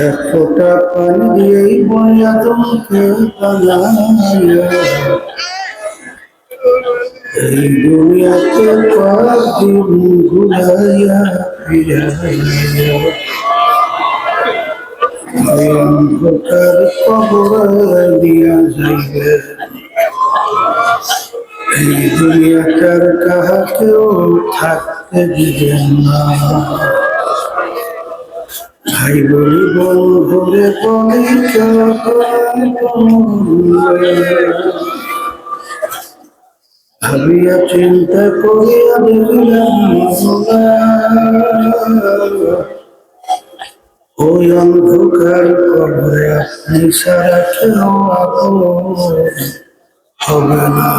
এক ফোঁটা পানি দিয়েই বনিয়াদমকে বানাইয়া এই দুনিয়াতে কদিন ঘুরাইয়া ফিরাইয়া ওই অন্ধকার কবরে দিয়া যাইবে। এই দুনিয়াটার কাহাকেও থাকতে দিবেন না। ভাই বলি বন্ধুরে বলি ভাবিয়া চিন্তা করিয়া দেখিলাম ওই অন্ধকার কবরে আপনি সারা কেউ আপন হবে না।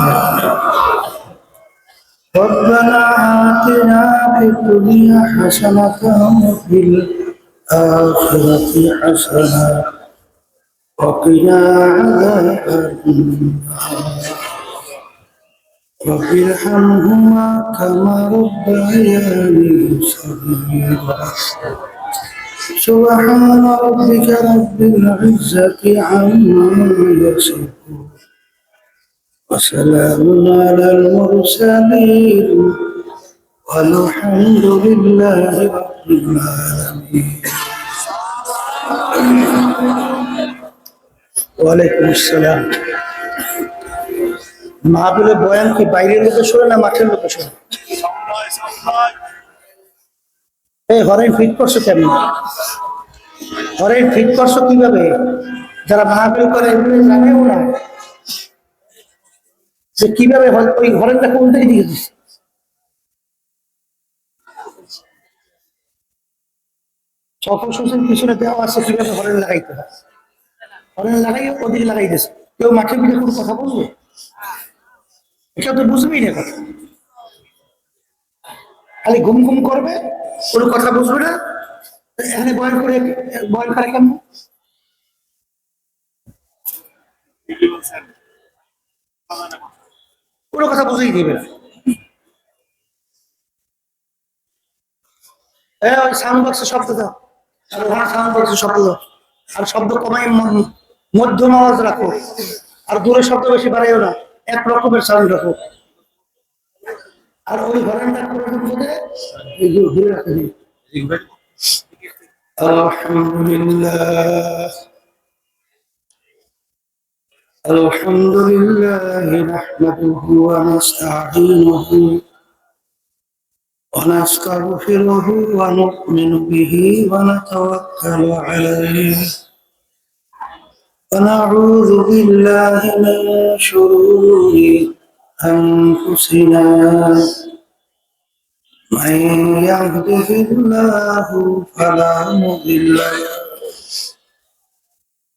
ربنا آتنا في الدنيا حسنة وفي الآخرة حسنة وقنا عذاب النار رب ارحمهما كما ربياني صغيرا سبحان ربك رب العزة عما يصفون وسلام على المرسلين والحمد لله رب العالمين. ওয়ালাইকুম আসসালাম। মাহফিলের বয়ান কি বাইরের লোকে শোনে না মাঠের লোকে শোনে? এই হরেন ফিট করছো কেমন? হরেন ফিট করছো কিভাবে? যারা মাহফিল করে এগুলো জানেও না যে কিভাবে ওই হরেনটা কোন দিকে দিয়ে দিচ্ছে। সফল সুশীল পিছনে দেওয়া আছে কিভাবে হরেন লাগাইতে হয়। হরেন লাগাই ওদিকে লাগাই দিচ্ছে। কেউ মাঠের ভিতরে কোনো কথা বলবে? এটা তো বুঝবেই না কথা, খালি ঘুম ঘুম করবে, কোনো কথা বুঝবে না। এখানে বয়ান করে কেমন? কোনো কথা বুঝেই দেবে না। ওই সাউন্ড বক্সে শব্দ দাও, আর ওখানে সাউন্ড বক্সে শব্দ দাও, আর শব্দ কমাই মধ্যম আওয়াজ রাখো, আর দূরে শব্দ বেশি বাড়াইও না, এক রকমের সাউন্ড রাখো। আর ওই ঘরেনটা ঘুরে রাখে। আলহামদুলিল্লাহ আলহামদুলিল্লাহ নাহমাদুহু ওয়া নাস্তাঈনুহু ونستغفره ونؤمن به ونتوكل عليه ونعوذ بالله من شرور أنفسنا من يهده الله فلا مضل له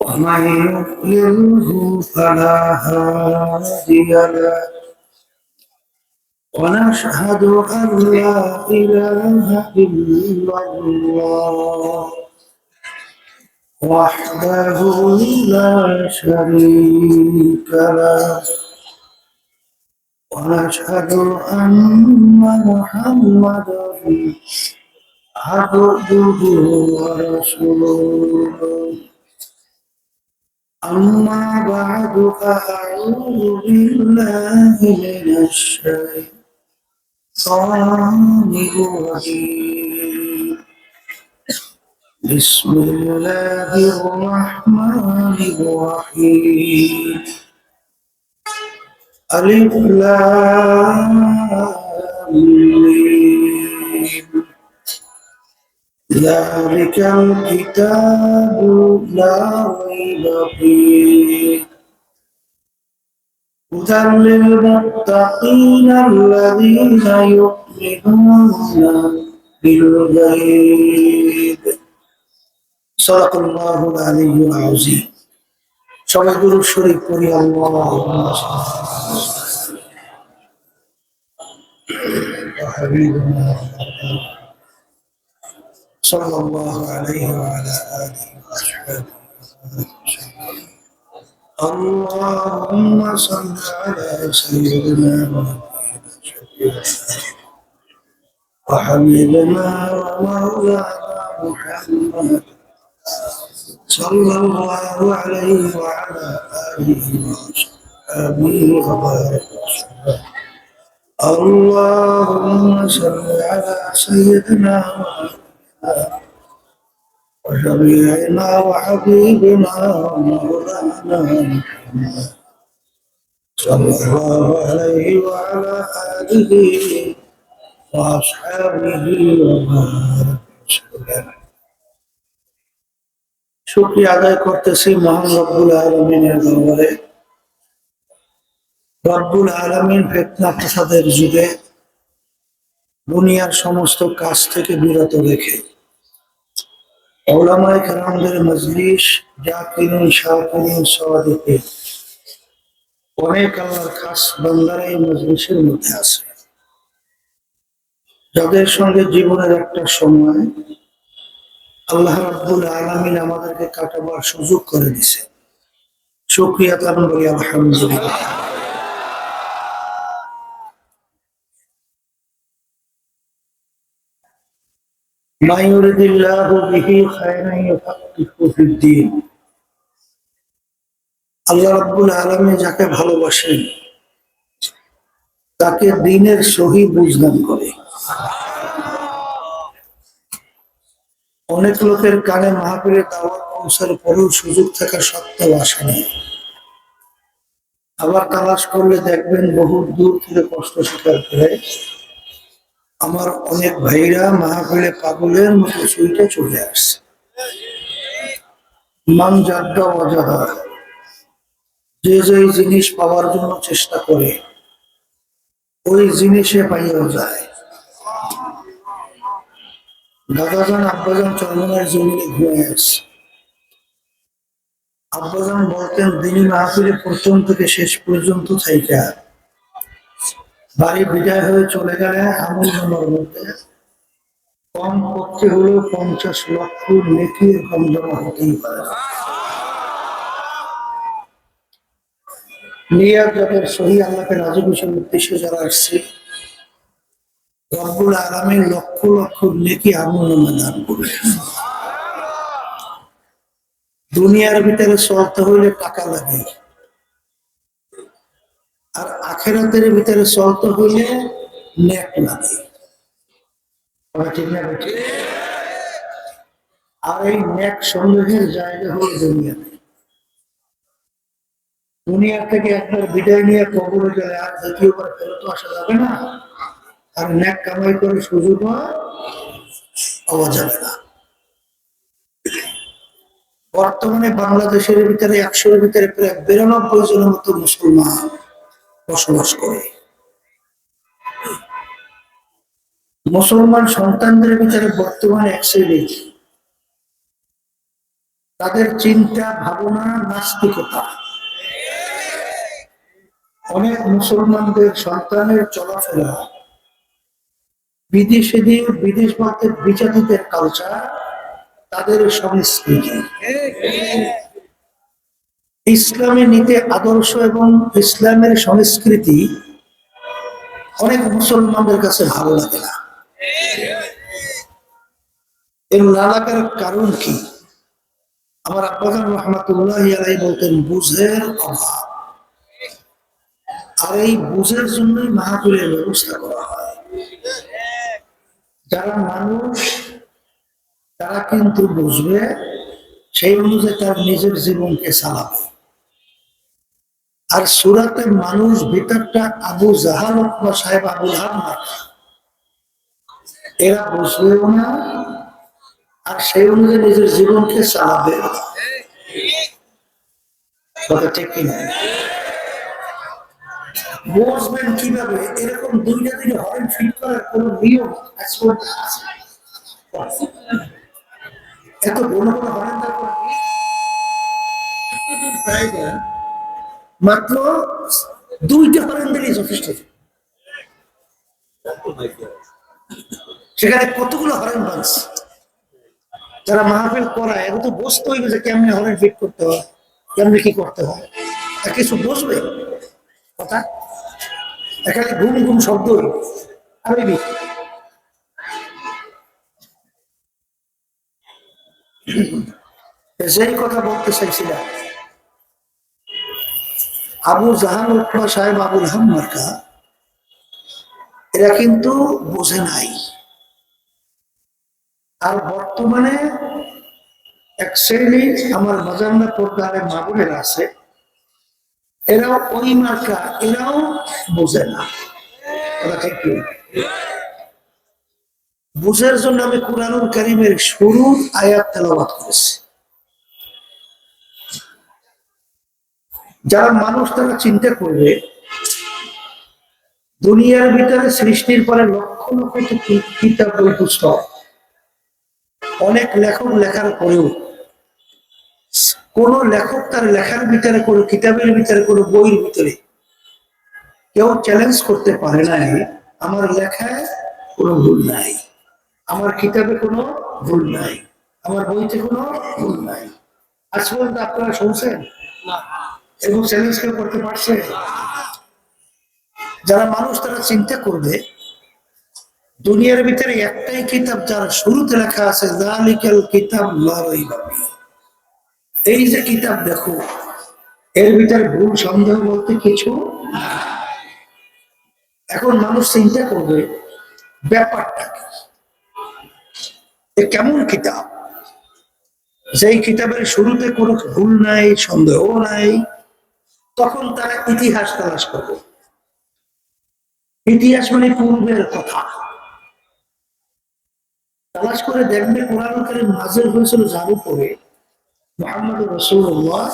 ومن يضلله فلا هادي له ونشهد أن لا إله إلا الله وحده لا شريك له ونشهد أن محمدا عبده ورسوله أما بعد فأعوذ بالله من الشيطان الرجيم بسم الله الرحمن الرحيم ألف لام ميم ذلك الكتاب لا ريب فيه هدى للمتقين الذين يؤمنون بالغيب صدق الله العلي العظيم. সবাই দুরূদ শরীফ পড়ি। আল্লাহুম্মা হাবিবনা সাল্লাল্লাহু আলাইহি ওয়া আলা আলিহি ওয়া সাহবিহি اللهم صل على سيدنا وحبيبنا ومولانا محمد صلى الله عليه وعلى آله وصحبه وبارك وسلم. اللهم صل على سيدنا وشفيعنا وحبيبنا ومولانا محمد صلى الله عليه وعلى آله وأصحابه وبارك وسلم. শুকরিয়া আদায় করতেছি মহান রব্বুল আলামিনের দরবারে। রব্বুল আলামিন ফিতনা ফাসাদের যুগে দুনিয়ার সমস্ত কাজ থেকে বিরত রেখে উলামায়ে কেরামদের মজলিস জাকিরিন শাকিরিন সাদিকিন অনেক আল্লাহর খাস বান্দারা এই মজলিসের মধ্যে আছে, যাদের সঙ্গে জীবনের একটা সময় আল্লাহ রাব্বুল আলামিন আমাদেরকে কাটাবার সুযোগ করে দিয়েছে। শুকরিয়া তার বলি আলহামদুলিল্লাহ। মা ইউরিদিল্লাহু বিহি খায়রান ইউফাক্কিহু ফিদ্দীন। আল্লাহ রাব্বুল আলামিন যাকে ভালোবাসেন তাকে দ্বীনের সহি বুঝদান করে। অনেক লোকের কানে মাহফিলে দাওয়াত পৌঁছার পরেও সুযোগ থাকা সত্ত্বেও আসে না। আবার তালাশ করলে দেখবেন বহু দূর থেকে কষ্ট স্বীকার করে আমার অনেক ভাইরা মাহফিলে পাগলের মতো ছুটে চলে আসছে। মান জাদ্দা ওয়াজাদা, যে যে জিনিস পাওয়ার জন্য চেষ্টা করে ওই জিনিসে পাইয়াও যায়। দাদাজান আব্বাজান চরমনের জমিনে ঘুরে আসছে। আব্বাজান বলতেন দিনী মাহফিলে প্রথম থেকে শেষ পর্যন্ত থাইকা বাড়ি বিদায় হয়ে চলে গেলে আমল নামার মধ্যে কম পক্ষে হলেও 50 লক্ষ নেকির কম জমা হতেই পারে। নিয়াত যাদের সহি আল্লাহকে রাজি খুশির উদ্দেশ্যে যারা আসছে, রব্বুল আলামিন লক্ষ লক্ষ নেকি আমল নামা দান করবে। দুনিয়ার ভিতরে চলতে হইলে টাকা লাগে, আর আখিরাতের ভিতরে চলতে হইলে নেক লাগে। ঠিক না? আর এই নেক সংগ্রহের জায়গা হলো দুনিয়াতে। দুনিয়া থেকে একবার বিদায় নিয়ে কবরে গেলে আর দ্বিতীয়বার ফেরত আসা যাবে না, আর নেক কামাই করে সুযোগ পাওয়া যাবে না। বর্তমানে বাংলাদেশের ভিতরে 100-এর ভিতরে প্রায় 92 জনের মতো মুসলমান বসবাস করে। মুসলমান সন্তানদের ভিতরে বর্তমানে এক শ্রেণী, তাদের চিন্তা ভাবনা নাস্তিকতা। অনেক মুসলমানদের সন্তানের চলাফেরা বিদেশিদের, বিদেশ বলতে বিজাতিদের কালচার, তাদের সংস্কৃতি। ইসলামে নিতে আদর্শ এবং ইসলামের সংস্কৃতি অনেক মুসলমানদের কাছে ভালো লাগে না। এর না লাগার কারণ কি? আমার আব্বাজান রহমাতুল্লাহি আলাইহি বলতেন বুঝের অভাব। আর এই বুঝের জন্যই মাহফিলের ব্যবস্থা করা হয়। যারা মানুষ তারা কিন্তু বুঝবে, সেই অনুযায়ী তার নিজের জীবনকে চালাবে। আর সুরাতে মানুষ ভিতরটা আবু জাহাল বা সাহেব আবুল হাব, এরা বুঝবেও না, আর সেই অনুযায়ী নিজের জীবনকে চালাবে। কথা ঠিক কিনা? বুঝবেন কিভাবে? এরকম দুইটা দিনে হরেন ফিট করার কোন নিয়ম আছে? এত বড় বড় হরেন মাত্র 2টা হরেন দিলেই যথেষ্ট। সেখানে কতগুলো হরেন বাজছে। যারা মাহফিল করায় এগুলো তো বুঝতে হইবে যে কেমনি হরেন ফিট করতে হয়, কেমনি কি করতে হয়। আর কিছু বুঝবে কথা? এখানে ঘুম ঘুম শব্দ আরবি। সেই কথা বলতে চাইছিলাম, আবু জাহান উৎপা সাহেব আবুল হাম্মার্কা এরা কিন্তু বোঝে নাই। আর বর্তমানে এক শ্রেণী আমার বাজান্না পর্দারে মাগুরের আছে, এরাও ওই মার্কা, এরাও বোঝে না। ওরা ঠিক বুঝার জন্য আমি কুরআনুল কারীমের শুরুর আয়াত তেলাওয়াত করেছি। যারা মানুষ তারা চিন্তা করবে দুনিয়ার ভিতরে সৃষ্টির পরে লক্ষ লক্ষ কিতাব বই পুস্তক, অনেক লেখক লেখার পরেও কোন লেখক তার লেখার ভিতরে, কোন কিতাবের ভিতরে, কোন বইয়ের ভিতরে কেউ চ্যালেঞ্জ করতে পারে নাই আমার লেখায় কোনো ভুল নাই, আমার কিতাবে কোনো ভুল নাই, আমার বইতে কোনো ভুল নাই। আজ পর্যন্ত আপনারা শুনছেন এবং চ্যালেঞ্জ কেউ করতে পারছে? যারা মানুষ তারা চিন্তা করবে দুনিয়ার ভিতরে একটাই কিতাব যার শুরুতে লেখা আছে যালিকাল কিতাব লা রাইবা ফীহ, এই যে কিতাব দেখো এর ভিতরে ভুল সন্দেহ বলতে কিছু। এখন মানুষ চিন্তা করবে ব্যাপারটা কি, কেমন কিতাব যেই কিতাবের শুরুতে কোনো ভুল নাই, সন্দেহ নাই। তখন তারা ইতিহাস তালাশ করবে। ইতিহাস মানে পূর্বের কথা তালাশ করে দেখবে কোরআন কারীম নাযিল হয়েছিল যার উপরে, মুহাম্মদ রাসূলুল্লাহ।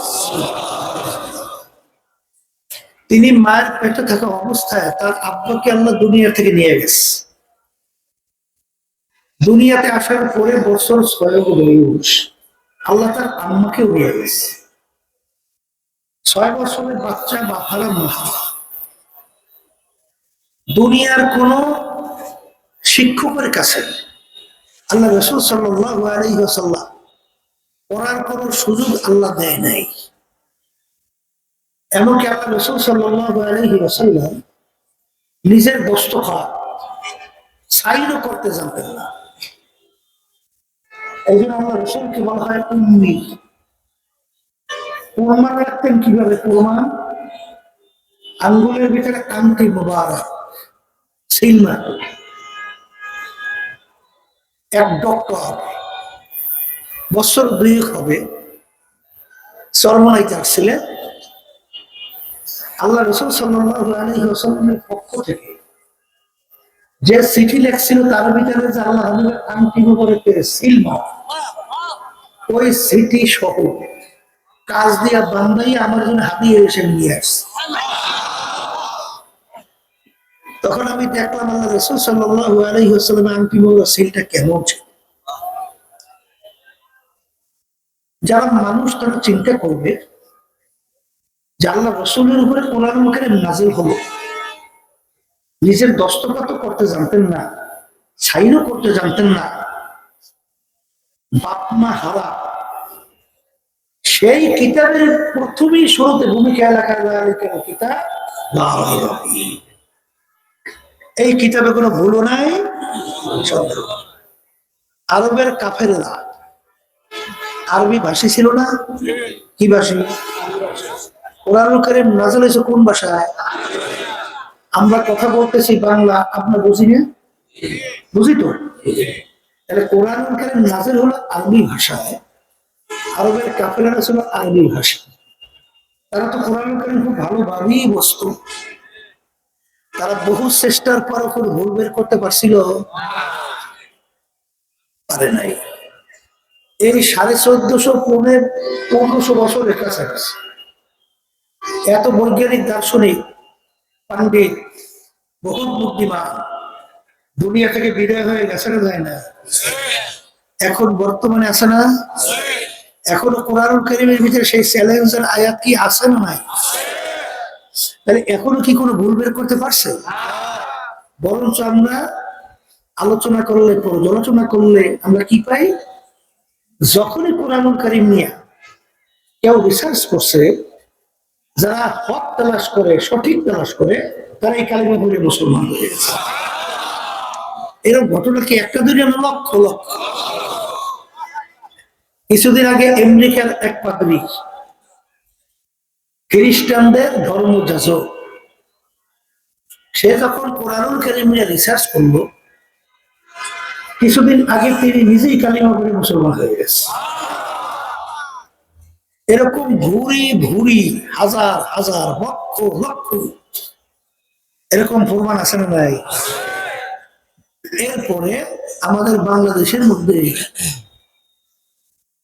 তিনি মায়ের পেটে থাকা অবস্থায় তার আব্বাকে আল্লাহ দুনিয়া থেকে নিয়ে গেছে। দুনিয়াতে আসার পরে বছর 6 আল্লাহ তার আম্মাকেও নিয়ে গেছে। 6 বছরের বাচ্চা বাপারা মহা, দুনিয়ার কোন শিক্ষকের কাছে আল্লাহ রাসূল সাল্লাল্লাহু আলাইহি ওয়াসাল্লাম পড়ার কোন সুযোগ আল্লাহ দেয় নাই। এমনকি আল্লাহ রাসূল সাল্লাল্লাহু আলাইহি ওয়াসাল্লাম নিজের দস্তখত সাইনও করতে জানতেন না। এই জন্য আল্লাহ রাসূলকে বলা হয় উম্মি। প্রমাণ রাখতেন কিভাবে? প্রমাণ আঙ্গুলের ভিতরে আংটি মোবারক সিলমা। এক ডক্টর বছর 2 হবে চরমনাইতে আসছিলেন, আল্লাহ রাসূল সাল্লাল্লাহু আলাইহি ওয়াসাল্লামের পক্ষ থেকে যে চিঠি লেখছিল তার ভিতরে যে আল্লাহ হাবিবের আংটি মোবারকের সিলমা, ওই চিঠি সহ কাজ দিয়া বান্দাই আমার জন্য হাতিয়ে এসে নিয়ে আসছে। তখন আমি দেখলাম আল্লাহ রাসূল সাল্লাল্লাহু আলাইহি ওয়াসাল্লামের আংটি মোবারক সিলটা কেমন ছিল। যারা মানুষ তারা চিন্তা করবে যে আল্লাহ রাসূলের উপরে কোরআনুল কারীম নাযিল হলো, নিজের দস্তখত করতে জানতেন না, সাইনও করতে জানতেন না, বাপ মা হারা, সেই কিতাবের প্রথমেই শুরুতে ভূমিকা লেখা যালিকাল কিতাব লা রাইবা ফীহ। এই কিতাবে কোনো ভুলও নাই, সন্দেহ। আরবের কাফেররা আরবি ভাষী ছিল না? কি ভাষী? কোরআনুল কারীম নাযিল হয়েছে কোন ভাষায়? আমরা কথা বলতেছি বাংলা, আপনার বুঝি না? বুঝি তো। তাহলে কোরআনুল কারীম নাযিল হলো আরবি ভাষায়, আরবের কাফেররা ছিল আরবি ভাষা। তারা তো কোরআনুল কারীম খুব ভালোভাবেই বুঝতো। তারা বহু চেষ্টার পর কোনো ভুল বের করতে পারছিল? পারে নাই। এই 1450-1500 বছরের কাছাকাছি এত বৈজ্ঞানিক দার্শনিক পণ্ডিত বহু বুদ্ধিমান দুনিয়া থেকে বিদায় হয়ে গেছে না, যায় না? এখন বর্তমানে আছে না? এখনো কোরআনুল কারীমের ভিতরে সেই চ্যালেঞ্জের আয়াত কি আছে না নাই? তাহলে এখনো কি কোনো ভুল বের করতে পারছে? বরঞ্চ আমরা আলোচনা করলে, পর্যালোচনা করলে আমরা কি পাই? যখনই কোরআনুল কারীম নিয়ে কেউ রিসার্চ করছে, যারা হক তালাশ করে, সঠিক তালাশ করে, তারা এই কালিমা পড়ে মুসলমান হয়ে গেছে। এরকম ঘটনা কি একটা দুইটা না, লক্ষ লক্ষ। কিছুদিন আগে আমেরিকার এক পাদ্রী খ্রিস্টানদের ধর্ম যাজক, সে যখন কোরআনুল কারীম নিয়ে রিসার্চ করলো, কিছুদিন আগে তিনি নিজেই কালিমা পড়ে মুসলমান হয়ে গেছে। এরকম ভুরি ভুরি হাজার হাজার লক্ষ লক্ষ এরকম প্রমাণ আছে না নাই? এরপরে আমাদের বাংলাদেশের মধ্যে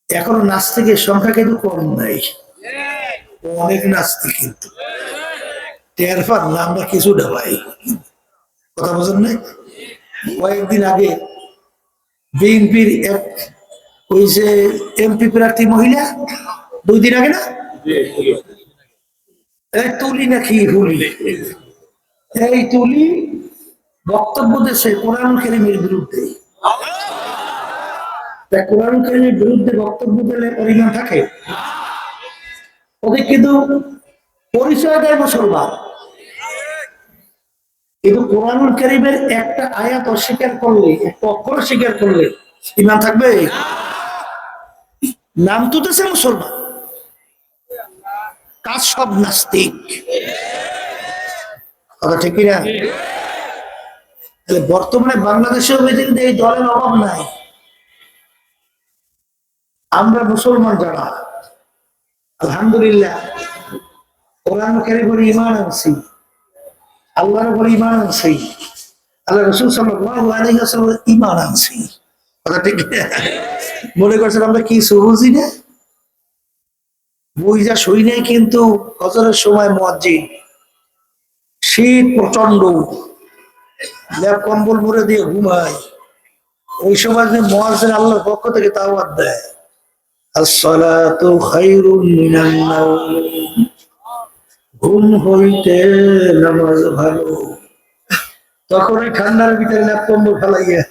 এখনো নাস্তিকের সংখ্যা কিন্তু কম নাই, অনেক নাস্তিক কিন্তু টের পান না আমরা কিছুটা ভাই, কথা বলেন নাই? কয়েকদিন আগে বিএনপির এক ওই যে এমপি প্রার্থী মহিলা, 2 দিন আগে না, এই তুলি নাকি হুলি, এই তুলি বক্তব্য দিয়েছে কোরআন কারীমের বিরুদ্ধে। কোরআন কারীমের বিরুদ্ধে বক্তব্য দিলে পরিমাণ থাকে? ওদের কিন্তু পরিচয় দেয় মুসলমান, কিন্তু কোরআনুল কারীমের একটা আয়াত অস্বীকার করলে, একটা অক্ষর অস্বীকার করলে ঈমান থাকবে? নাম তো দিয়েছে মুসলমান, কাজ সব নাস্তিক, কথা ঠিক কিনা? বর্তমানে বাংলাদেশেও এই দলের অভাব নাই। আমরা মুসলমান যারা আলহামদুলিল্লাহ কোরআন কারীমের ঈমান আনছি, আল্লাহর উপর ঈমান আনছি, আল্লাহ রাসূল সাল্লাল্লাহু আলাইহি ওয়াসাল্লামের ঈমান আনছি, কথা ঠিক কিনা? মনে করছেন আমরা কি বুঝি না? বুঝা শুই নাই, কিন্তু ফজরের সময় মুয়াজ্জিন, শীত প্রচন্ড, লেপ কম্বল মুড়ে দিয়ে ঘুমায়, ওই সময় যে মুয়াজ্জিন আল্লাহর পক্ষ থেকে দাওয়াত দেয়, আসসালাতু খায়রুম মিনান নাওম, ঘুম হইতে নামাজ ভালো। তখন ওই ঠান্ডার ভিতরে লেপ কম্বল ফেলাইয়া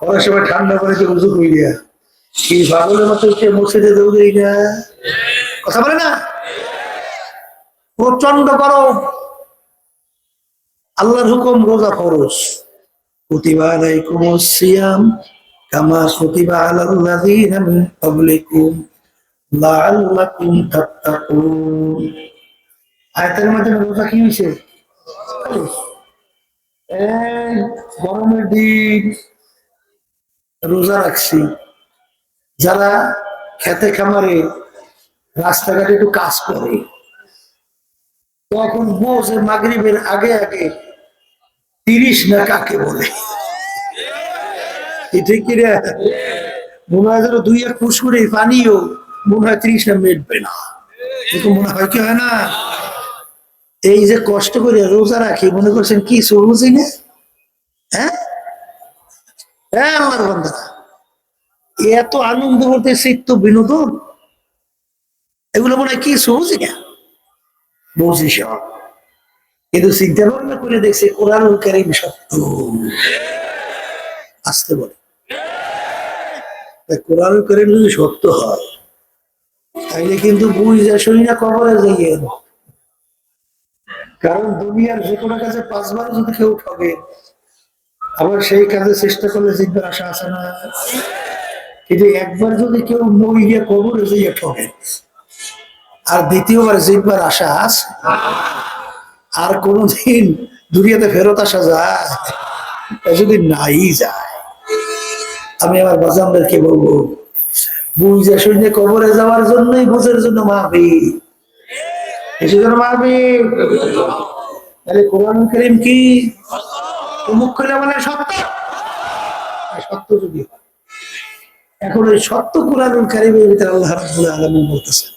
অনেক সময় ঠান্ডা পানিতে উজু করিয়া কি পাগলের মতো মসজিদে দৌড়ে না, কথা বলে না? প্রচন্ড গরম, আল্লাহর হুকুম রোজা ফরজ, কুতিবা আলাইকুমুস সিয়াম কামা কুতিবা আলাল লাযীনা মিন ক্বাবলিকুম লাআল্লাকুম তাত্তাকুন। আয়াতের মধ্যে রোজা কি হইছে? এই গরমের দিন রোজা রাখছি, যারা খেতে খামারে রাস্তাঘাটে একটু কাজ করে, তখন বোঝে মাগরিবের আগে আগে 30 না কাকে বলে, ঠিক কি রে? মনে হয় যেন 2-1 ফুসকুড়ে পানিও মনে হয় 30 না মেটবে না, এরকম মনে হয় কি হয় না? এই যে কষ্ট করে রোজা রাখি, মনে করছেন কি বুঝি না? হ্যাঁ হ্যাঁ, আমার বান্দারা এত আনন্দ করতে, চিত্ত বিনোদন, এগুলো মনে হয় কি বুঝি না? বুঝি সব, কিন্তু চিন্তা ভাবনা করে দেখছে কোরআনুল কারীম সত্য। আসতে বলে কোরআনুল কারীম যদি সত্য হয়, তাইলে কিন্তু বুঝা শুনি না কবরে যাইয়ে, কারণ দুনিয়ার যে কোনো কাজে 5 বার যদি কেউ ঠকে, আবার সেই কাজে চেষ্টা করলে জিতবার আশা আছে না? কিন্তু একবার যদি কেউ মরিয়ে কবরে যাইয়ে ঠকে, আর দ্বিতীয়বার জিতবার আশা আছে? আর কোনদিন দুনিয়াতে ফেরত আসা যায়? যদি নাই যায়, আমি আমার বাজানদেরকে বলবো, বুঝে শুনে কবরে যাওয়ার জন্যই বুঝের জন্য মাহফিল, এসেজন্য মাহফিল। তাহলে কোরআনুল কারীম কি মুখ খুলে বলে সত্য? সত্য যদি হয়, এখন ওই সত্য কোরআনুল কারীমের ভিতরে আল্লাহ রাব্বুল আলামিন বলতেছেন,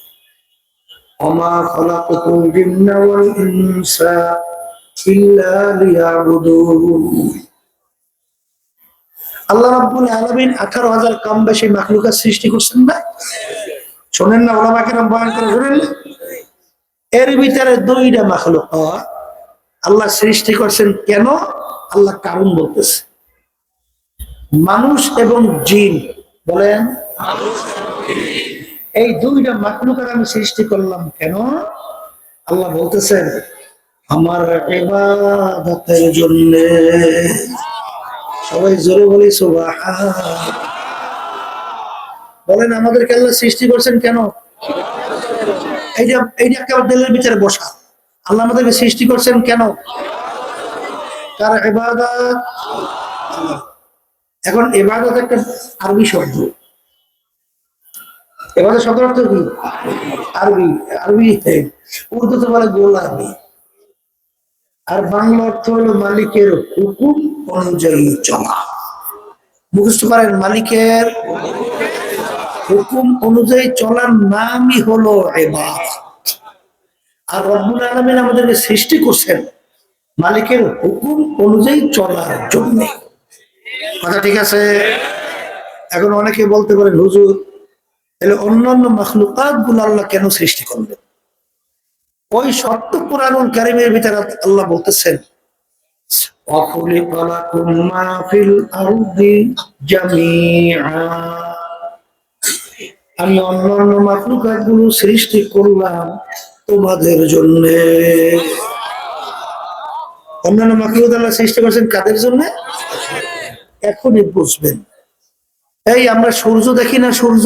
ওমা খালাকাতুল জিন্না ওয়াল ইনসা ইল্লা লিয়াবুদুন। আল্লাহ রাব্বুল আলামিন 18,000 কম বেশি মাখলুকাত সৃষ্টি করছেন না? শোনেন না, ওলামা কেরাম বয়ান করে শুনেন না? এর ভিতরে 2টা মাখলুক আল্লাহ সৃষ্টি করছেন। কেন? আল্লাহ কারণ বলতেছে, মানুষ এবং জিন। বলেন, এই 2টা মাখলুকাত আমি সৃষ্টি করলাম কেন? আল্লাহ বলতেছেন আমার ইবাদতের জন্য। সবাই জোরে বলি সুবহান। বলেন আমাদেরকে আল্লাহ সৃষ্টি করছেন কেন? এইটা একেবারে দিলের ভিতরে বসা। আল্লাহ আমাদেরকে সৃষ্টি করছেন কেন? কার ইবাদত? এখন ইবাদত একটা আরবি শব্দ। ইবাদত শব্দের অর্থ কি? আরবি। আরবি উর্দুতে বলে গোলামি, আর বাংলা অর্থ হলো মালিকের হুকুম অনুযায়ী চলা। মুখস্থ করেন, মালিকের হুকুম অনুযায়ী চলার নামই হলো ইবাদত। আর রব্বুল আলামিন আমাদেরকে সৃষ্টি করছেন মালিকের হুকুম অনুযায়ী চলার জন্য। কথা ঠিক আছে? এখন অনেকে বলতে পারেন হুজুর, তাহলে অন্যান্য মাখলুকাত গুলো আল্লাহ কেন সৃষ্টি করলেন? ওই সত্য কুরআনুল কারীমের ভিতরে আল্লাহ বলতেছেন, وَخُلِقَ لَكُم مَّا فِي الْأَرْضِ جَمِيعًا, আমি অন্যান্য মাখলুকাত গুলো সৃষ্টি করলাম তোমাদের জন্য। অন্যান্য মাখলুকাত আল্লাহ সৃষ্টি করেছেন কাদের জন্য? এখনই বুঝবেন। এই আমরা সূর্য দেখি না, সূর্য,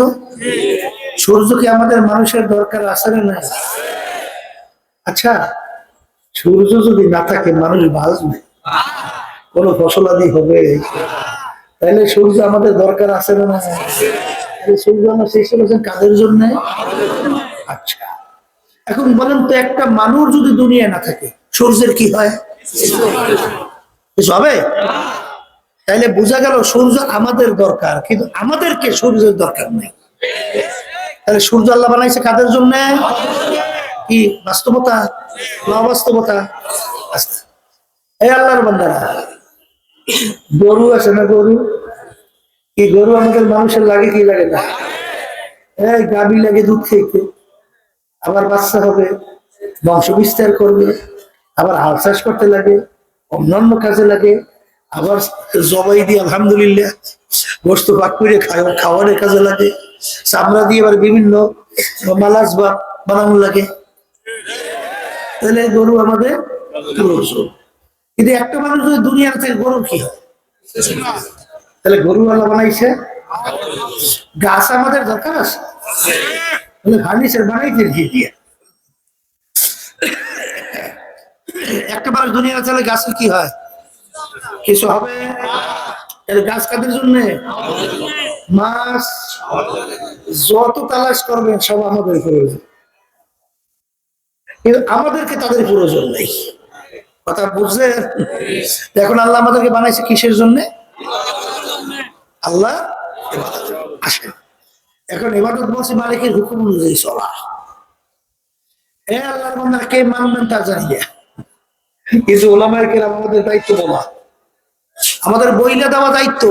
সূর্য কি আমাদের মানুষের দরকার আছে না নাই? আচ্ছা, সূর্য যদি না থাকে মানুষ বাঁচবে? কোন ফসলাদি হবে? তাহলে সূর্য আমাদের দরকার আছে না না? সূর্য আমরা সৃষ্টি করেছেন কাদের জন্য? আচ্ছা, এখন বলেন তো, একটা মানুষ যদি দুনিয়া না থাকে সূর্যের কি হয়? কিছু হবে? তাইলে বোঝা গেল সূর্য আমাদের দরকার, কিন্তু আমাদেরকে সূর্যের দরকার নেই। তাহলে সূর্য আল্লাহ বানাইছে কাদের জন্য? কি বাস্তবতা না অবাস্তবতা? এই আল্লাহর বান্দারা, গরু আছে না, গরু, কি গরু আমাদের মানুষের লাগে কি লাগে না? এই গাভী লাগে দুধ খেতে, আবার বাচ্চা হবে, বংশ বিস্তার করবে, আবার হাল চাষ করতে লাগে, অন্যান্য কাজে লাগে, আবার জবাই দিয়ে আলহামদুলিল্লাহ গোস্ত পাক করে খাওয়ানোর কাজে লাগে, চামড়া দিয়ে আবার বিভিন্ন মালাজ বা বানানো লাগে। তাহলে গরু আমাদের প্রয়োজন। কিন্তু একটা মানুষ যদি দুনিয়ার থেকে গরুর কি হয়? তাহলে গরু আল্লাহ বানাইছে। গাছ আমাদের দরকার আছে, ফার্নিচার বানাইছে ঘি দিয়ে। একটা মানুষ দুনিয়ার তাহলে গাছের কি হয়? কিছু হবে? গাছ কাদের জন্য? মাছ যত তালাশ করবেন সব আমাদের প্রয়োজন, কিন্তু আমাদেরকে তাদের প্রয়োজন নেই। কথা বুঝলেন? এখন আল্লাহ আমাদেরকে বানাইছে কিসের জন্য? আল্লাহ আসেন। এখন ইবাদত বলছে মালিকের হুকুম অনুযায়ী চলা। আল্লাহর বান্দা কে মানবেন তা জানি না, কিন্তু ওলামায়ে কেরাম আমাদের দায়িত্ব বলা, আমাদের বইলা দেওয়া দায়িত্ব।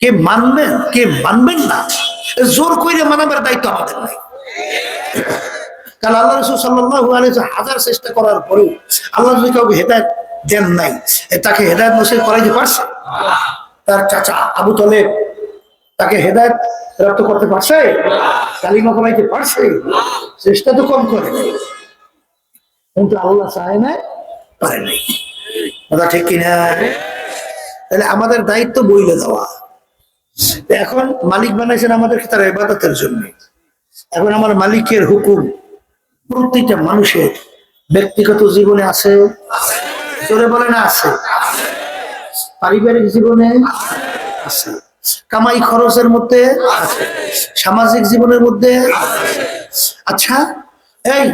কে মানবেন কে মানবেন না, জোর করে মানাবার দায়িত্ব আমাদের নাই। কারণ আল্লাহ রাসূল সাল্লাল্লাহু আলাইহি ওয়াসাল্লাম হাজার চেষ্টা করার পরেও আল্লাহ যদি কাউকে হেদায়েত দেন নাই, তাকে হেদায়েত নসিব করাইতে পারছে? তার চাচা আবু তালেব তাকে হেদায়েত প্রাপ্ত করতে পারছে? কালিমা পড়াইতে পারছে? চেষ্টা তো কম করে, কিন্তু আল্লাহ চায় না, পারে নাই। কথা ঠিক কিনা? তাহলে আমাদের দায়িত্ব বইলে দেওয়া। এখন মালিক বানাইছেন আমাদেরকে তার ইবাদতের জন্য। এখন আমার মালিকের হুকুম প্রত্যেকটা মানুষের ব্যক্তিগত জীবনে আছে, জোরে বলে না আছে, পারিবারিক জীবনে আছে, কামাই খরচের মধ্যে আছে, সামাজিক জীবনের মধ্যে। আচ্ছা, এই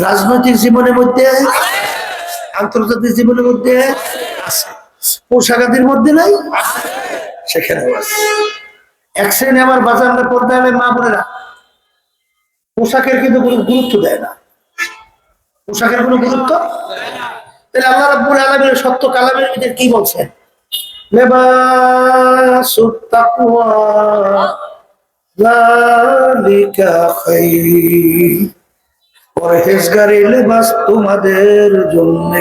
রাজনৈতিক জীবনের মধ্যে, আন্তর্জাতিক জীবনের মধ্যে আছে, পোশাকাদির মধ্যে নাই, সেখানে আছে। এক শ্রেণী আমার বাজারে পর্দায় মা বোনেরা পোশাকের কিন্তু কোনো গুরুত্ব দেয় না, পোশাকের কোনো গুরুত্ব। তাহলে আল্লাহ রাব্বুল আলামিন সত্য কালামের ভিতরে কি বলছেন? লিবাসুত তাকওয়া যালিকা খায়র, পরহেজগারি লিবাস তোমাদের জন্য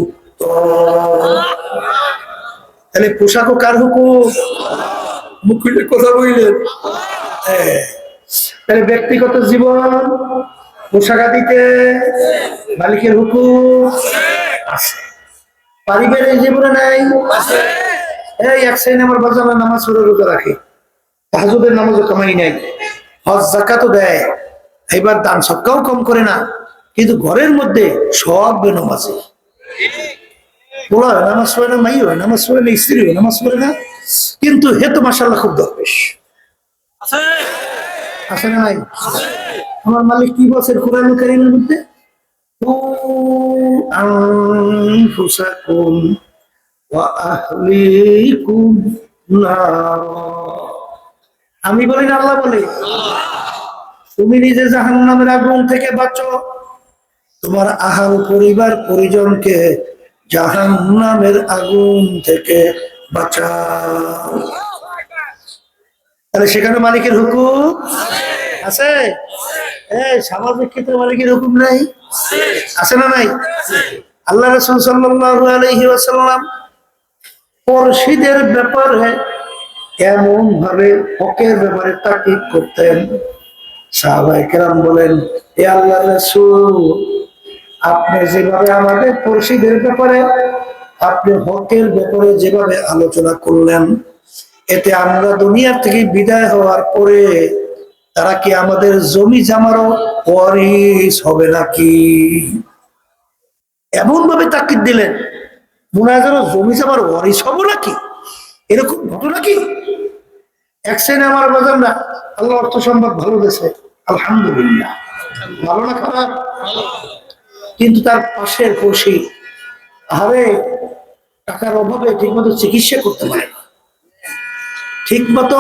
উত্তম। তাহলে পোশাকও কার হুকুম? মুখে কথা বললেন। তাহলে ব্যক্তিগত জীবন পোশাক দিতে মালিকের হুকুম আছে, পারিবারিক জীবনে নাই। এই এক শ্রেণী আমার বাজারে নামাজ পড়ে রোজা রাখে, তাহাজ্জুদের নামাজও কামাই নাই, হজ যাকাতও দেয়, এবার দান সদকাও কম করে না, কিন্তু ঘরের মধ্যে সব বেনামাজি। পোলা নামাজ পড়ে না, মাই হয় নামাজ পড়ে না, স্ত্রী নামাজ পড়ে না, কিন্তু হে তো মাশাআল্লাহ খুব দরবেশ আছে না নাই? আমার মালিক কি বলছেন কোরআনুল কারীমের মধ্যে? কু আনফুসাকুম ওয়া আহলিকুম নার। আমি বলি না, আল্লাহ বলে। তুমি নিজে জাহান্নামের আগুন থেকে বাঁচো, তোমার আহার পরিবার পরিজনকে জাহান্নামের আগুন থেকে বাঁচাও। তাহলে সেখানে মালিকের হুকুম আছে। সামাজিক ক্ষেত্রে মালিকের হুকুম নাই, আছে না নাই? আল্লাহ রাসূল সাল্লাল্লাহু আলাইহি ওয়াসাল্লাম পরশীদের ব্যাপারে এমন ভাবে হকের ব্যাপারে তাকিদ করতেন, সাহাবায়ে কেরাম বলেন, হে আল্লাহর রাসূল, আপনি যেভাবে আমাদের পরশীদের ব্যাপারে, আপনি হকের ব্যাপারে যেভাবে আলোচনা করলেন, এতে আমরা দুনিয়া থেকে বিদায় হওয়ার পরে তারা কি আমাদের জমি জামারও ওয়ারিস হবে নাকি? এমন ভাবে তাকিদ দিলেন, মনে হয় যেন জমি জামার ওয়ারিস হবো নাকি, এরকম ঘটনা কি? এক শ্রেণী আমার বাজার না, আল্লাহ অর্থ সম্পদ ভালো দিয়েছে, আলহামদুলিল্লাহ, ভালো না খারাপ, কিন্তু তার পাশের পড়শি আরে টাকার অভাবে ঠিক মতো চিকিৎসা করতে পারে না, ঠিক মতো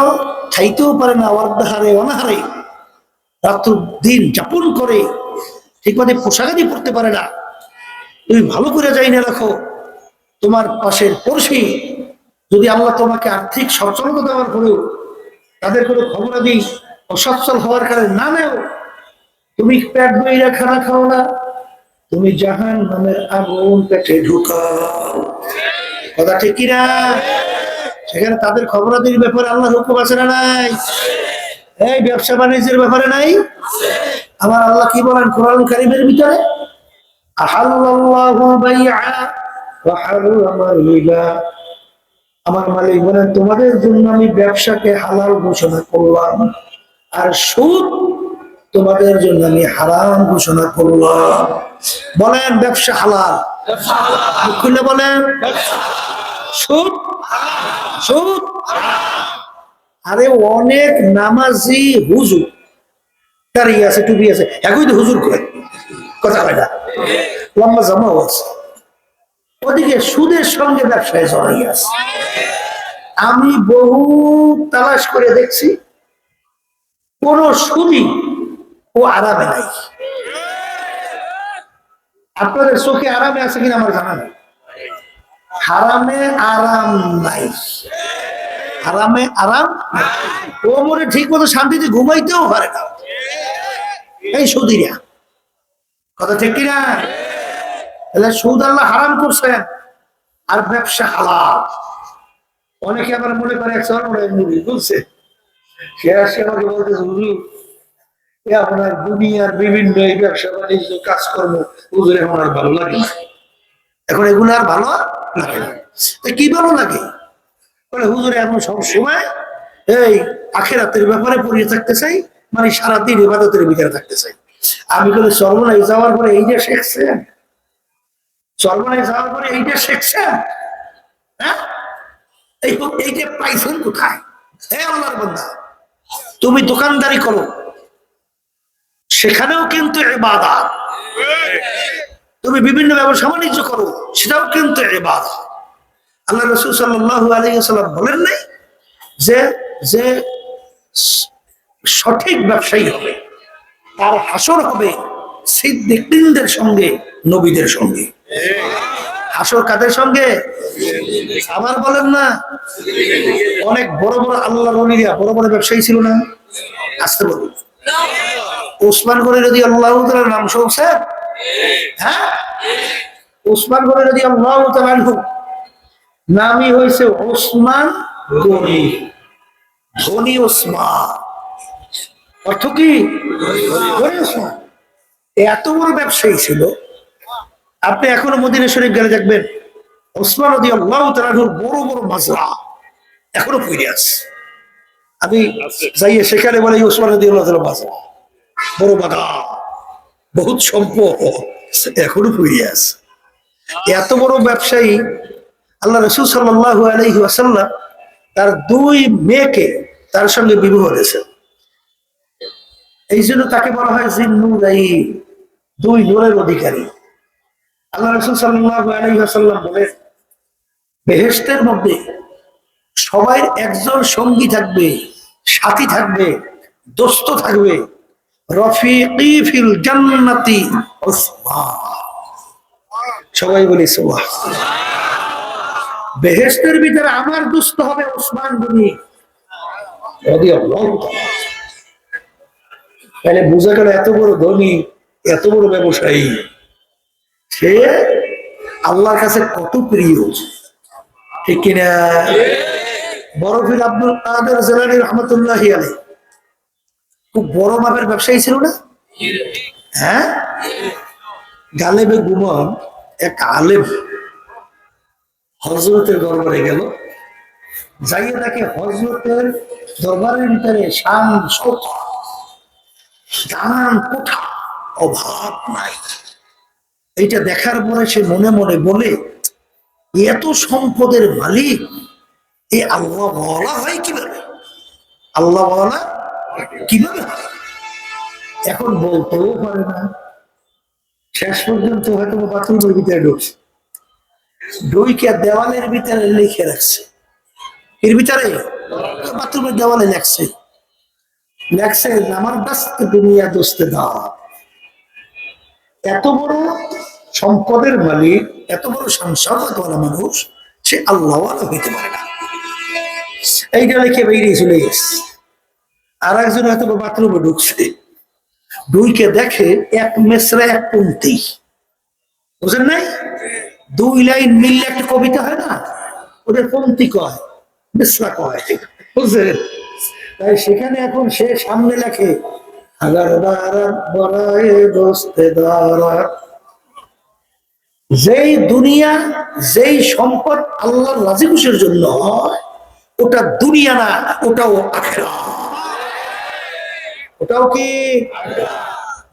খাইতেও পারে না, অর্ধাহারে অনাহারে রাত্র দিন যাপন করে, ঠিক মতো পোশাকাদি পড়তে পারে না। তুমি ভালো করে যাই না রাখো, তোমার পাশের পড়শি যদি আল্লাহ তোমাকে আর্থিক সচ্ছলতা দেওয়ার পরেও তাদের কোনো খবরাদি অসচ্ছল হওয়ার কারণে না নেও, তুমি পেট বইরা খানা খাও না, তুমি জাহান্নামের আগুন পেটে ঢুকাও। কথা ঠিক কিনা? সেখানে তাদের খবরাদির ব্যাপারে আল্লাহর হুকুম আছে না নাই? এই ব্যবসা বাণিজ্যের ব্যাপারে নাই? আমার আল্লাহ কি বলেন কোরআন কারীমের ভিতরে? আহাল্লাল্লাহু বাইআ ওয়া হারামা রিবা। আমার মালিক বলেন, তোমাদের জন্য আমি ব্যবসাকে হালাল ঘোষণা করলাম, আর সুদ তোমাদের জন্য আমি হারাম ঘোষণা করলাম। বলেন ব্যবসা হালাল, খুলে বলেন সুদ, সুদ। আরে অনেক নামাজি হুজুর দাঁড়িয়ে আছে, টুপি আছে, একই তো হুজুর করে কথা হয় না, লম্বা জামাও আছে, ওদিকে সুদের সঙ্গে ব্যবসায় জড়াই আছে। আমি বহু তালাশ করে দেখছি, কোন সুদী ও আরামে নাই। আপনাদের চোখে আরামে আছে কিনা আমার জানা নাই। হারামে আরাম নাই, হারামে আরাম, ও মনে ঠিক মতো শান্তিতে ঘুমাইতেও পারে না এই সুদীরা। কথা ঠিক কিনা? তাহলে সুদ আল্লাহ হারাম করছেন, আর ব্যবসা হালাল। অনেকে আবার মনে করে বলছে, সে আসে আমাকে বলতেছে, হুজুর আপনার দুনিয়ার বিভিন্ন এই ব্যবসা বাণিজ্য কাজকর্ম হুজুর এখন আর ভালো লাগে না, এখন এগুলো আর ভালো লাগে না। কি ভালো লাগে? বলে হুজুর এখন সব সময় এই আখিরাতের ব্যাপারে পড়িয়ে থাকতে চাই, মানে সারাদিন ইবাদতের ভিতরে থাকতে চাই। আমি বলি সর্বনাশ যাওয়ার পরে এই যে শিখছেন, সর্বনাশ যাওয়ার পরে এই যে শিখছেন, হ্যাঁ এইটা পাইছেন কোথায়? হে আল্লাহর বান্দা, তুমি দোকানদারি করো, সেখানেও কিন্তু ইবাদত। তুমি বিভিন্ন ব্যবসা বাণিজ্য করো, সেটাও কিন্তু ইবাদত। আল্লাহ রাসূল সাল্লাল্লাহু আলাইহি ওয়াসাল্লাম বলেন নাই যে যে সঠিক ব্যবসায়ী হবে তার হাসর হবে সিদ্দিকদের সঙ্গে, নবীদের সঙ্গে। হাসর কাদের সঙ্গে? আবার বলেন না, অনেক বড় বড় আল্লাহর ওলিরা বড় বড় ব্যবসায়ী ছিল না? আসতে বলুন, ওসমান গনি রাদিয়াল্লাহু তাআলার নাম শুনছেন? হ্যাঁ, ওসমান গনি রাদিয়াল্লাহু তাআলা নামই হয়েছে ওসমান গনি, ধনী ওসমান। অর্থ কি? ধনী ওসমান। এত বড় ব্যবসায়ী ছিল, আপনি এখনো মদিনা শরীফ গেলে দেখবেন ওসমান রাদিয়াল্লাহু তাআলার বড় বড় মাজরা এখনো পড়ে আছে। আমি যাইয়ে সেখানে বলে ওসমান রাদিয়াল্লাহু তাআলা বাঁচা বড় বাগা বহুত সম্পদ এখনো পড়ে আছে। এত বড় ব্যবসায়ী আল্লাহ রাসূল সাল্লাল্লাহু আলাইহি ওয়াসাল্লাম তার দুই মেয়েকে তার সঙ্গে বিবাহ দিয়েছেন। এই জন্য তাকে বলা হয় জিন্নুরাই, দুই নূরের অধিকারী। আল্লাহ রাসূল সাল্লাল্লাহু আলাইহি ওয়াসাল্লাম বলেন বেহেশতের মধ্যে সবাই একজন সঙ্গী থাকবে, সাথী থাকবে, দোস্ত থাকবে। রফিকি ফিল জান্নাতি উসমান। সবাই বলি সুবহানাল্লাহ। বেহেশতের ভিতরে আমার দোস্ত হবে উসমান গনি রাদিয়াল্লাহু তাআলা। তাহলে বোঝা গেল এত বড় ধনী, এত বড় ব্যবসায়ী, সে আল্লাহর কাছে কত প্রিয়, ঠিক কিনা? বরফির আব্দুল কাদের জিলানী রহমাতুল্লাহি আলাইহি খুব বড় মাপের ব্যবসায়ী ছিল না? হ্যাঁ, গালেবে গুমান এক আলেম হযরতের দরবারে গেল, যাইয়ে তাকে হযরতের দরবারের ভিতরে শান শৌকত, দান কোঠা, অভাব নাই। এইটা দেখার পরে সে মনে মনে বলে এত সম্পদের মালিক এ আল্লাহ ওয়ালা হয় কিভাবে? আল্লাহ ওয়ালা কিভাবে? এখন বলতেও পারে না। শেষ পর্যন্ত হয়তো বাথরুমের ভিতরে ঢুকছে, ঢুইকে দেওয়ালের ভিতরে লিখে রাখছে, এর ভিতরে বাথরুমের দেওয়ালে লেখছে আমার দস্ত দুনিয়া দোস্তে দাও। এত বড় সম্পদের মালিক, এত বড় সংসারওয়ালা মানুষ, সে আল্লাহ ওয়ালা হইতে পারে না। এইটা লিখে বেরিয়ে চলে গেছে। আর একজন হয়তো বাথরুমে ঢুকছে, ঢুইকে দেখে এক মেসরা এক পংক্তি, বুঝেন নাই? দুই লাইন মিললে একটা কবিতা হয় না, ওদের পংক্তি কয়, মেসরা কয়, বুঝলেন? তাই সেখানে এখন সে সামনে লেখে যেই দুনিয়া, যেই সম্পদ আল্লাহর রাজি খুশির জন্য হয়, ওটা দুনিয়া না, ওটাও আখিরাত। ওটাও কি?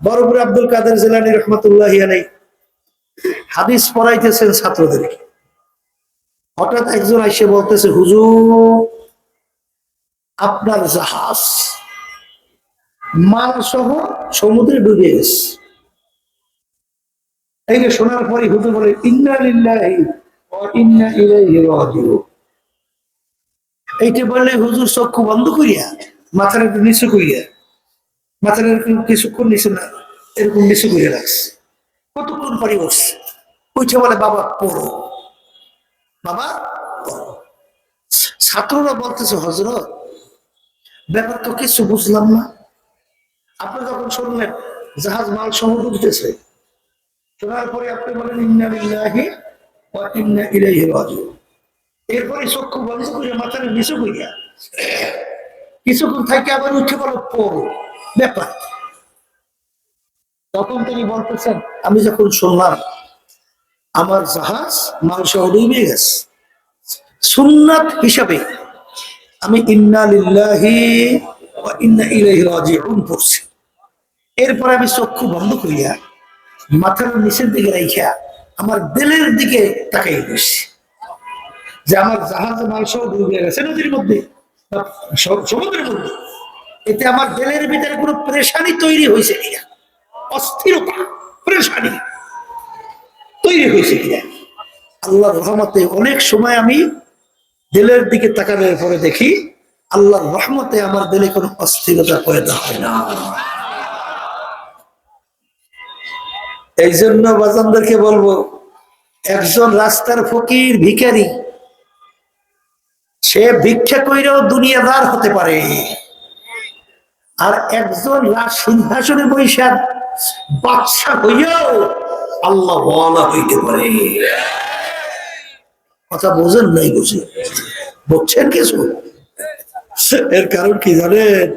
বরফির আব্দুল কাদের জিলানী রহমাতুল্লাহি আলাইহি হাদিস পড়াইতেছেন ছাত্রদেরকে। হঠাৎ একজন এসে বলতেছে, হুজুর আপনার জাহাজ মাল সহ সমুদ্রে ডুবে গেছে। এই যে শোনার পরে হুজুর বলে ইন্না লিল্লাহি ওয়া ইন্না ইলাইহি রাজিউন। এইটা বললে হুজুর চক্ষু বন্ধ করিয়া মাথার একটু নিচু করিয়া, মাথার এরকম কিছুক্ষণ নিচু না, এরকম নিচু করিয়া রাখছে। কতক্ষণ পরে বসছে, উঠে বলে বাবা পড়ো, বাবা পড়ো। ছাত্ররা বলতেছে হযরত ব্যাপার তো কিছু বুঝলাম না। আপনি যখন শুনলেন জাহাজ মাল সমুদ্র উঠতেছে, শোনার পরে আপনি বলেন ইন্না লিল্লাহি ওয়া ইন্না ইলাইহি রাজিউন। এরপরে চক্ষু বন্ধ করে মাথার নিচু করিয়া কিছুক্ষণ থাকে আবার উঠে বলো পড়ো, ব্যাপার। তখন তিনি বলতেছেন আমি যখন শুনলাম আমার জাহাজ মাল সহ ডুবে গেছে, সুন্নাত হিসাবে আমি ইন্না লিল্লাহি ওয়া ইন্না ইলাইহি রাজিউন পড়ছি। এরপর আমি চক্ষু বন্ধ করিয়া মাথার নিচের দিকে রাইখা আমার দিলের দিকে তাকাই বসছি, যে আমার জাহাজ মাল সহ ডুবে গেছে নদীর মধ্যে, সমুদ্রের মধ্যে, এতে আমার দিলের ভিতরে কোনো প্রেশানি তৈরি হয়েছে কিনা, অস্থিরতা প্রেশানি তৈরি হয়েছে কিনা। আল্লাহর রহমতে অনেক সময় আমি দিলের দিকে তাকানোর পরে দেখি আল্লাহর রহমতে আমার দিলে কোনো অস্থিরতা পয়দা হয় না। এই জন্য বাজানদেরকে বলবো, একজন রাস্তার ফকির ভিখারি, সে ভিক্ষা কইরেও দুনিয়াদার হতে পারে, আর একজন রাজ সিংহাসনে বৈশাখ বাদশা হইয়াও আল্লাহ ওয়ালা হইতে পারে। কথা বোঝেন নাই? বুঝছেন কিছু? এর কারণ কি জানেন?